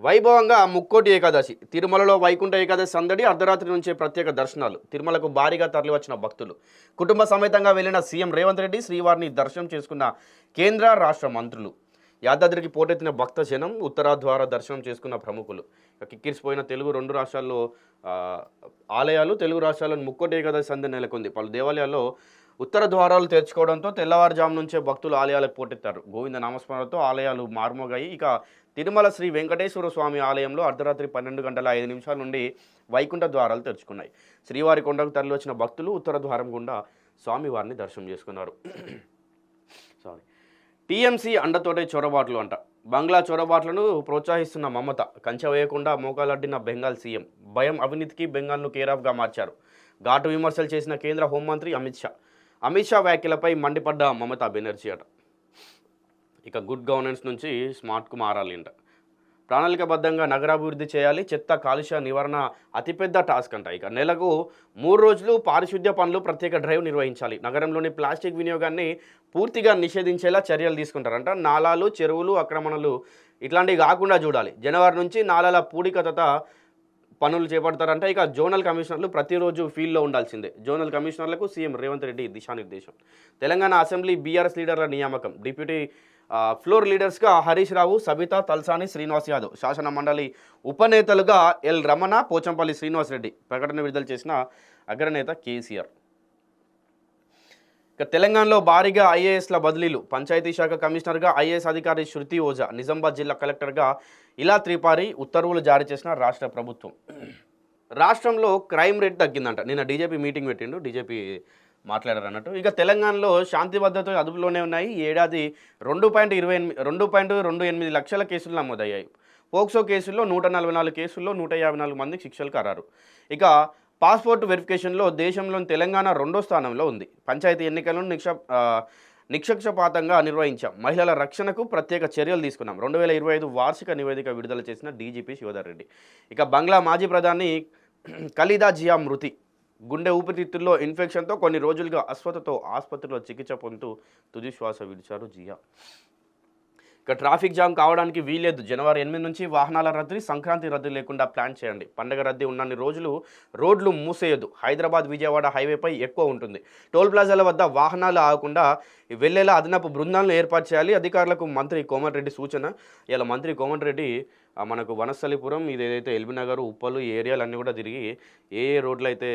వైభవంగా ముక్కోటి ఏకాదశి తిరుమలలో వైకుంఠ ఏకాదశి సందడి అర్ధరాత్రి నుంచే ప్రత్యేక దర్శనాలు తిరుమలకు భారీగా తరలివచ్చిన భక్తులు కుటుంబ సమేతంగా వెళ్లిన సీఎం రేవంత్ రెడ్డి శ్రీవారిని దర్శనం చేసుకున్న కేంద్ర రాష్ట్ర మంత్రులు యాదాద్రికి పోటెత్తిన భక్త జనం ఉత్తరాద్వార దర్శనం చేసుకున్న ప్రముఖులు కిక్కిరిసిపోయిన తెలుగు రెండు రాష్ట్రాల్లో ఆలయాలు తెలుగు రాష్ట్రాల్లో ముక్కోటి ఏకాదశి సందడి నెలకొంది పలు దేవాలయాల్లో ఉత్తర ద్వారాలు తెరుచుకోవడంతో తెల్లవారుజాము నుంచే భక్తులు ఆలయాలకు పోటెత్తారు గోవింద నామస్మరణతో ఆలయాలు మార్మోగాయి ఇక తిరుమల శ్రీ వెంకటేశ్వర స్వామి ఆలయంలో అర్ధరాత్రి 12 గంటల 5 నిమిషాల నుండి వైకుంఠ ద్వారాలు తెరుచుకున్నాయి శ్రీవారి కొండకు తరలివచ్చిన భక్తులు ఉత్తర ద్వారం గుండా స్వామివారిని దర్శనం చేసుకున్నారు సారీ టీఎంసీ అండతోటే చొరబాట్లు అంట బంగ్లా చొరబాట్లను ప్రోత్సహిస్తున్న మమత కంచె వేయకుండా మోకాలడ్డిన బెంగాల్ సీఎం భయం అవినీతికి బెంగాల్ను కేరాఫ్గా మార్చారు ఘాటు విమర్శలు చేసిన కేంద్ర హోంమంత్రి అమిత్ షా వ్యాఖ్యలపై మండిపడ్డ మమతా బెనర్జీ అట ఇక గుడ్ గవర్నెన్స్ నుంచి స్మార్ట్కు మారాలి అంట ప్రణాళికబద్ధంగా నగరాభివృద్ధి చేయాలి చెత్త కాలుష్య నివారణ అతిపెద్ద టాస్క్ అంట ఇక నెలకు 3 రోజులు పారిశుద్ధ్య పనులు ప్రత్యేక డ్రైవ్ నిర్వహించాలి నగరంలోని ప్లాస్టిక్ వినియోగాన్ని పూర్తిగా నిషేధించేలా చర్యలు తీసుకుంటారంట నాలాలు చెరువులు ఆక్రమణలు ఇట్లాంటివి కాకుండా చూడాలి జనవరి నుంచి నాలాల పూడికత పనులు చేపడతారంట ఇక జోనల్ కమిషనర్లు ప్రతిరోజు ఫీల్డ్లో ఉండాల్సిందే జోనల్ కమిషనర్లకు సీఎం రేవంత్ రెడ్డి దిశానిర్దేశం తెలంగాణ అసెంబ్లీ బీఆర్ఎస్ లీడర్ల నియామకం డిప్యూటీ ఫ్లోర్ లీడర్స్గా హరీష్ రావు సబితా తల్సాని శ్రీనివాస్ యాదవ్ శాసన మండలి ఉపనేతలుగా ఎల్ రమణ పోచంపల్లి శ్రీనివాస్ రెడ్డి ప్రకటన విడుదల చేసిన అగ్రనేత కేసీఆర్ ఇక తెలంగాణలో భారీగా ఐఏఎస్ల బదిలీలు పంచాయతీ శాఖ కమిషనర్గా ఐఏఎస్ అధికారి శృతి ఓజా నిజామాబాద్ జిల్లా కలెక్టర్గా ఇలా త్రిపారి ఉత్తర్వులు జారీ చేసిన రాష్ట్ర ప్రభుత్వం రాష్ట్రంలో క్రైమ్ రేట్ తగ్గిందంట నిన్న డీజీపీ మీటింగ్ పెట్టిండు డీజీపీ మాట్లాడారు అన్నట్టు ఇక తెలంగాణలో శాంతి భద్రతలు అదుపులోనే ఉన్నాయి ఈ ఏడాది 2.28 లక్షల కేసులు నమోదయ్యాయి పోక్సో కేసుల్లో 144 కేసుల్లో 154 మందికి శిక్షలు ఖరారు ఇక పాస్పోర్ట్ వెరిఫికేషన్లో దేశంలోని తెలంగాణ 2వ స్థానంలో ఉంది పంచాయతీ ఎన్నికలను నిష్పక్షపాతంగా నిర్వహించాం మహిళల రక్షణకు ప్రత్యేక చర్యలు తీసుకున్నాం 2025 వార్షిక నివేదిక విడుదల చేసిన డీజీపీ శివధర్ రెడ్డి ఇక బంగ్లా మాజీ ప్రధాని ఖలీదా జియా మృతి గుండె ఊపిరితిత్తుల్లో ఇన్ఫెక్షన్తో కొన్ని రోజులుగా అస్వస్థతో ఆసుపత్రిలో చికిత్స పొందుతూ తుది శ్వాస విడిచారు జియా ఇక ట్రాఫిక్ జామ్ కావడానికి వీలేదు జనవరి 8 నుంచి వాహనాల రద్దీ సంక్రాంతి రద్దీ లేకుండా ప్లాన్ చేయండి పండగ రద్దీ ఉన్నన్ని రోజులు రోడ్లు మూసేయొద్దు హైదరాబాద్ విజయవాడ హైవేపై ఎక్కువ ఉంటుంది టోల్ ప్లాజాల వద్ద వాహనాలు ఆగకుండా వెళ్లేలా అదనపు బృందాలను ఏర్పాటు చేయాలి అధికారులకు మంత్రి కోమటిరెడ్డి సూచన ఇలా మంత్రి కోమటిరెడ్డి మనకు వనస్థలిపురం ఇది ఏదైతే ఎల్బీనగర్ ఉప్పలు ఈ ఏరియాలన్నీ కూడా తిరిగి ఏ రోడ్లు అయితే